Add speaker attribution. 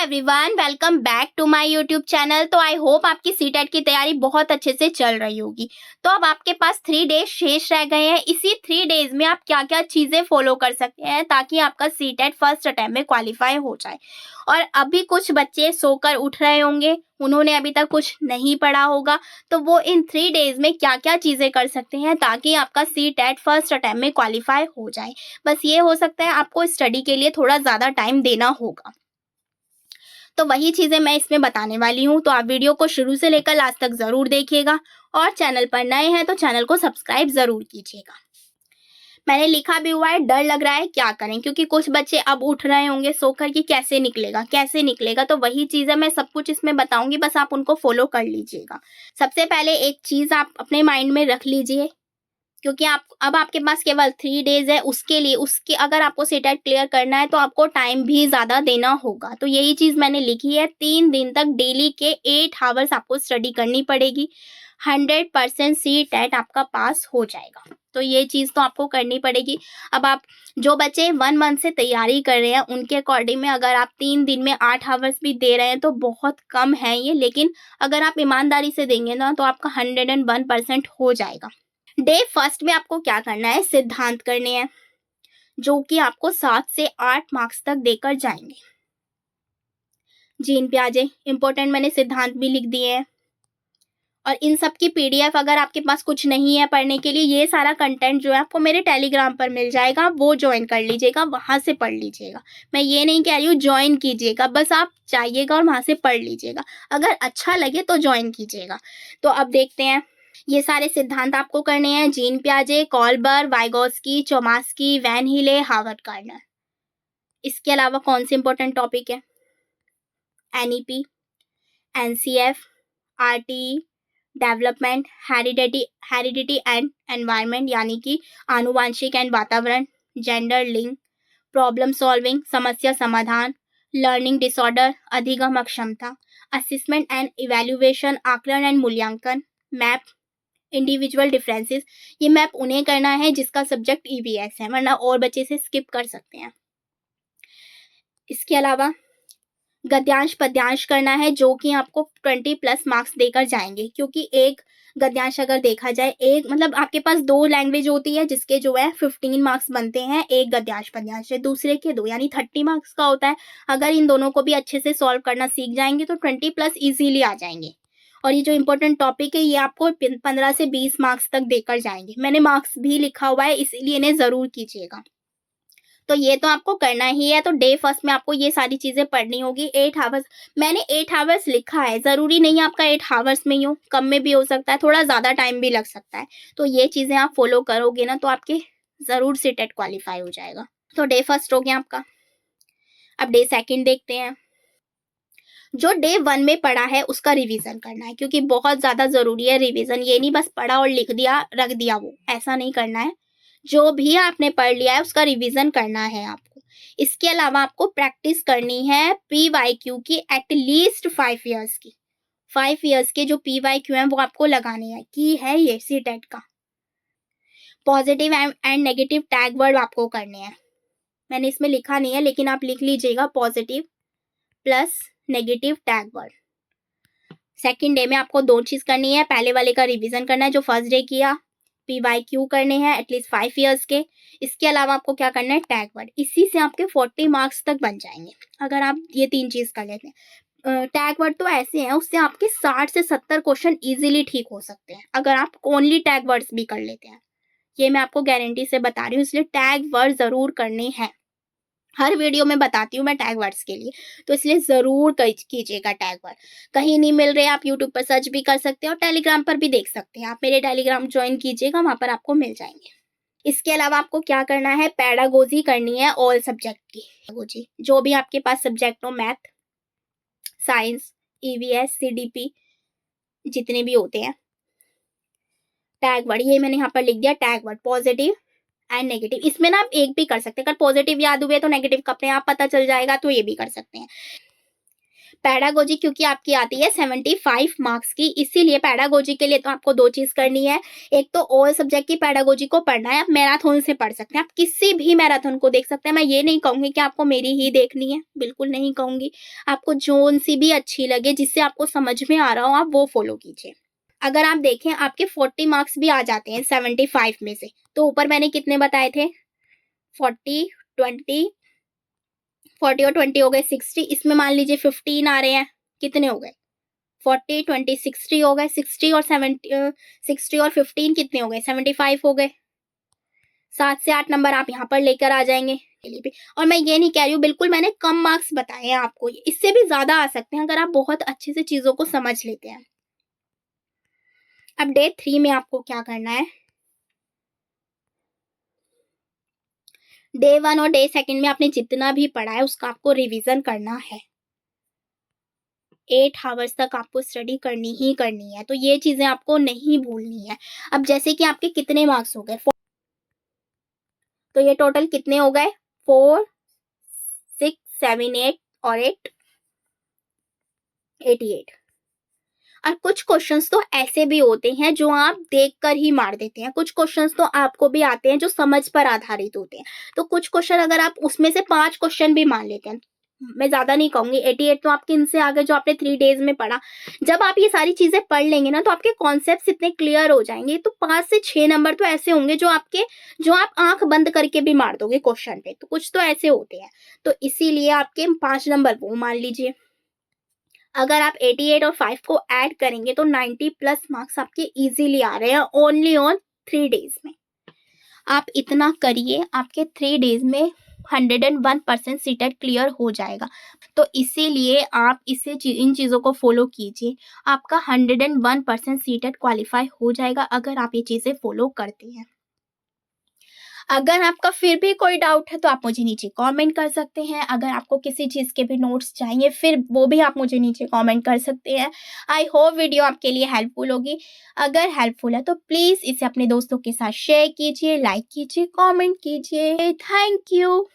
Speaker 1: Everyone, welcome back to my YouTube channel. तो I hope आपकी CTET की तैयारी बहुत अच्छे से चल रही होगी। तो अब आपके पास 3 डेज शेष रह गए हैं। इसी 3 डेज में आप क्या क्या चीज़ें फॉलो कर सकते हैं ताकि आपका सीटेट फर्स्ट अटेम्प्ट में क्वालिफाई हो जाए। और अभी कुछ बच्चे सोकर उठ रहे होंगे, उन्होंने अभी तक कुछ नहीं पढ़ा होगा, तो वो इन 3 डेज में क्या क्या चीज़ें कर सकते हैं ताकि आपका सीटेट फर्स्ट अटेम्प्ट में क्वालिफाई हो जाए। बस ये हो सकता है आपको स्टडी के लिए थोड़ा ज़्यादा टाइम देना होगा। तो वही चीज़ें मैं इसमें बताने वाली हूँ। तो आप वीडियो को शुरू से लेकर लास्ट तक ज़रूर देखिएगा और चैनल पर नए हैं तो चैनल को सब्सक्राइब ज़रूर कीजिएगा। मैंने लिखा भी हुआ है, डर लग रहा है क्या करें, क्योंकि कुछ बच्चे अब उठ रहे होंगे सोकर कि कैसे निकलेगा। तो वही चीज़ें मैं सब कुछ इसमें बताऊंगी, बस आप उनको फॉलो कर लीजिएगा। सबसे पहले एक चीज़ आप अपने माइंड में रख लीजिए, क्योंकि अब आपके पास केवल 3 डेज है। उसके अगर आपको सीटेट क्लियर करना है तो आपको टाइम भी ज़्यादा देना होगा। तो यही चीज़ मैंने लिखी है, 3 दिन तक डेली के 8 आवर्स आपको स्टडी करनी पड़ेगी। 100% सीटेट आपका पास हो जाएगा। तो ये चीज़ तो आपको करनी पड़ेगी। अब आप जो बच्चे 1 मंथ से तैयारी कर रहे हैं उनके अकॉर्डिंग में अगर आप 3 दिन में 8 आवर्स भी दे रहे हैं तो बहुत कम है ये, लेकिन अगर आप ईमानदारी से देंगे ना तो आपका 101% हो जाएगा। डे फर्स्ट में आपको क्या करना है, सिद्धांत करने हैं जो कि आपको 7 से 8 मार्क्स तक देकर जाएंगे। जीन पियाजे इंपॉर्टेंट मैंने सिद्धांत भी लिख दिए हैं। और इन सब की पीडीएफ अगर आपके पास कुछ नहीं है पढ़ने के लिए, ये सारा कंटेंट जो है आपको मेरे टेलीग्राम पर मिल जाएगा, वो ज्वाइन कर लीजिएगा, वहाँ से पढ़ लीजिएगा। मैं ये नहीं कह रही हूँ ज्वाइन कीजिएगा, बस आप चाहिएगा और वहाँ से पढ़ लीजिएगा। अगर अच्छा लगे तो ज्वाइन कीजिएगा। तो अब देखते हैं, ये सारे सिद्धांत आपको करने हैं। जीन पियाजे, कॉल्बर, वाइगोस्की, चोमास्की, वैन हिले, हार्वर्ड गार्डनर। इसके अलावा कौन से इंपॉर्टेंट टॉपिक है, NEP, NCF, RTE, development, heredity and environment यानी कि आनुवांशिक एंड वातावरण, जेंडर, लिंग, प्रॉब्लम सॉल्विंग समस्या समाधान, लर्निंग डिसऑर्डर अधिगम अक्षमता, असेसमेंट एंड इवैल्यूएशन आकलन एंड मूल्यांकन, मैप, इंडिविजुअल डिफरेंसेस। ये मैप उन्हें करना है जिसका सब्जेक्ट ईवीएस है, वरना और बच्चे से स्किप कर सकते हैं। इसके अलावा गद्यांश पद्यांश करना है जो कि आपको 20+ मार्क्स देकर जाएंगे, क्योंकि एक गद्यांश अगर देखा जाए, एक मतलब आपके पास 2 लैंग्वेज होती है जिसके जो है 15 मार्क्स बनते हैं, एक गद्यांश पद्यांश है, दूसरे के 2 यानी 30 मार्क्स का होता है। अगर इन दोनों को भी अच्छे से सॉल्व करना सीख जाएंगे तो 20+ ईजिली आ जाएंगे। और ये जो इंपॉर्टेंट टॉपिक है ये आपको 15 से 20 मार्क्स तक देकर जाएंगे। मैंने मार्क्स भी लिखा हुआ है, इसीलिए इन्हें ज़रूर कीजिएगा। तो ये तो आपको करना ही है। तो डे फर्स्ट में आपको ये सारी चीज़ें पढ़नी होगी। 8 आवर्स मैंने 8 आवर्स लिखा है, ज़रूरी नहीं आपका 8 आवर्स में ही हो, कम में भी हो सकता है, थोड़ा ज़्यादा टाइम भी लग सकता है। तो ये चीज़ें आप फॉलो करोगे ना तो आपके ज़रूर सीटेट क्वालिफाई हो जाएगा। तो डे फर्स्ट हो गया आपका। अब डे सेकेंड देखते हैं। जो डे 1 में पढ़ा है उसका रिवीजन करना है, क्योंकि बहुत ज़्यादा ज़रूरी है रिवीजन। ये नहीं बस पढ़ा और लिख दिया रख दिया, वो ऐसा नहीं करना है। जो भी आपने पढ़ लिया है उसका रिवीजन करना है आपको। इसके अलावा आपको प्रैक्टिस करनी है PYQ की एटलीस्ट 5 ईयर्स की। 5 ईयर्स के जो PYQ हैं वो आपको लगाने हैं, की है ये सीटेट का। Positive and negative tag word आपको करने हैं। मैंने इसमें लिखा नहीं है लेकिन आप लिख लीजिएगा, positive plus negative tag word. Second day में आपको 2 चीज़ करनी है। पहले वाले का रिवीजन करना है जो फर्स्ट डे किया, PYQ करने हैं एटलीस्ट 5 ईयर्स के। इसके अलावा आपको क्या करना है, टैग वर्ड। इसी से आपके 40 मार्क्स तक बन जाएंगे अगर आप ये 3 चीज़ कर लेते हैं। टैग वर्ड तो ऐसे हैं, उससे आपके 60 से 70 क्वेश्चन ईजिली ठीक हो सकते हैं अगर आप ओनली टैग वर्ड्स भी कर लेते हैं। ये मैं आपको गारंटी से बता रही हूँ, इसलिए टैग वर्ड ज़रूर करने हैं। हर वीडियो में बताती हूँ मैं टैग वर्ड्स के लिए, तो इसलिए ज़रूर कीजिएगा टैग वर्ड। कहीं नहीं मिल रहे आप यूट्यूब पर सर्च भी कर सकते हैं और टेलीग्राम पर भी देख सकते हैं। आप मेरे टेलीग्राम ज्वाइन कीजिएगा, वहाँ पर आपको मिल जाएंगे। इसके अलावा आपको क्या करना है, पैडागोजी करनी है ऑल सब्जेक्ट की। पैडागोजी जो भी आपके पास सब्जेक्ट हो, मैथ, साइंस, EVS, CDP जितने भी होते हैं। टैग वर्ड ये मैंने यहाँ पर लिख दिया, tag word positive and negative. इसमें ना आप एक भी कर सकते हैं, अगर पॉजिटिव याद हुए तो नेगेटिव का अपने आप पता चल जाएगा, तो ये भी कर सकते हैं। पैडागोजी क्योंकि आपकी आती है 75 मार्क्स की, इसीलिए पैडागोजी के लिए तो आपको 2 चीज़ करनी है। एक तो ऑल सब्जेक्ट की पैडागोजी को पढ़ना है, आप मैराथन से पढ़ सकते हैं, आप किसी भी मैराथन को देख सकते हैं। मैं ये नहीं कहूँगी कि आपको मेरी ही देखनी है, बिल्कुल नहीं कहूँगी। आपको जोन-सी भी अच्छी लगे, जिससे आपको समझ में आ रहा हो, आप वो फॉलो कीजिए। अगर आप देखें आपके 40 मार्क्स भी आ जाते हैं 75 में से, तो ऊपर मैंने कितने बताए थे? 40, 20, 40 और 20 हो गए 60, इसमें मान लीजिए 15 आ रहे हैं, कितने हो गए? 40, 20, 60 हो गए, 60 और 15 कितने हो गए? 75 हो गए। 7 से 8 नंबर आप यहाँ पर लेकर आ जाएँगे। और मैं ये नहीं कह रही हूँ, बिल्कुल मैंने कम मार्क्स बताए हैं आपको, इससे भी ज़्यादा आ सकते हैं अगर आप बहुत अच्छे से चीज़ों को समझ लेते हैं। अब डे 3 में आपको क्या करना है? डे 1 और डे 2 में आपने जितना भी पढ़ा है उसका आपको रिवीजन करना है। 8 हावर्स तक आपको स्टडी करनी ही करनी है, तो ये चीज़ें आपको नहीं भूलनी है। अब जैसे कि आपके कितने मार्क्स हो गए? तो ये टोटल कितने हो गए? 4, 6, 7, 8 और 8, 88। और कुछ क्वेश्चंस तो ऐसे भी होते हैं जो आप देखकर ही मार देते हैं, कुछ क्वेश्चंस तो आपको भी आते हैं जो समझ पर आधारित होते हैं। तो कुछ क्वेश्चन अगर आप उसमें से 5 क्वेश्चन भी मान लेते हैं, मैं ज़्यादा नहीं कहूँगी, 88 तो आपके इनसे आगे जो आपने 3 डेज़ में पढ़ा। जब आप ये सारी चीज़ें पढ़ लेंगे ना, तो आपके कॉन्सेप्ट्स इतने क्लियर हो जाएँगे, तो 5 से 6 नंबर तो ऐसे होंगे जो आप आँख बंद करके भी मार दोगे क्वेश्चन पे, तो कुछ तो ऐसे होते हैं। तो इसीलिए आपके 5 नंबर वो मान लीजिए। अगर आप 88 और 5 को ऐड करेंगे तो 90 प्लस मार्क्स आपके इजीली आ रहे हैं ओनली ऑन 3 डेज में। आप इतना करिए, आपके 3 डेज में 101% सीटेट क्लियर हो जाएगा। तो इसीलिए आप इन चीज़ों को फॉलो कीजिए, आपका 101% सीटेट क्वालिफाई हो जाएगा अगर आप ये चीज़ें फॉलो करते हैं। अगर आपका फिर भी कोई डाउट है तो आप मुझे नीचे कमेंट कर सकते हैं। अगर आपको किसी चीज़ के भी नोट्स चाहिए फिर वो भी आप मुझे नीचे कमेंट कर सकते हैं। आई होप वीडियो आपके लिए हेल्पफुल होगी। अगर हेल्पफुल है तो प्लीज़ इसे अपने दोस्तों के साथ शेयर कीजिए, लाइक कीजिए, कमेंट कीजिए। Thank you.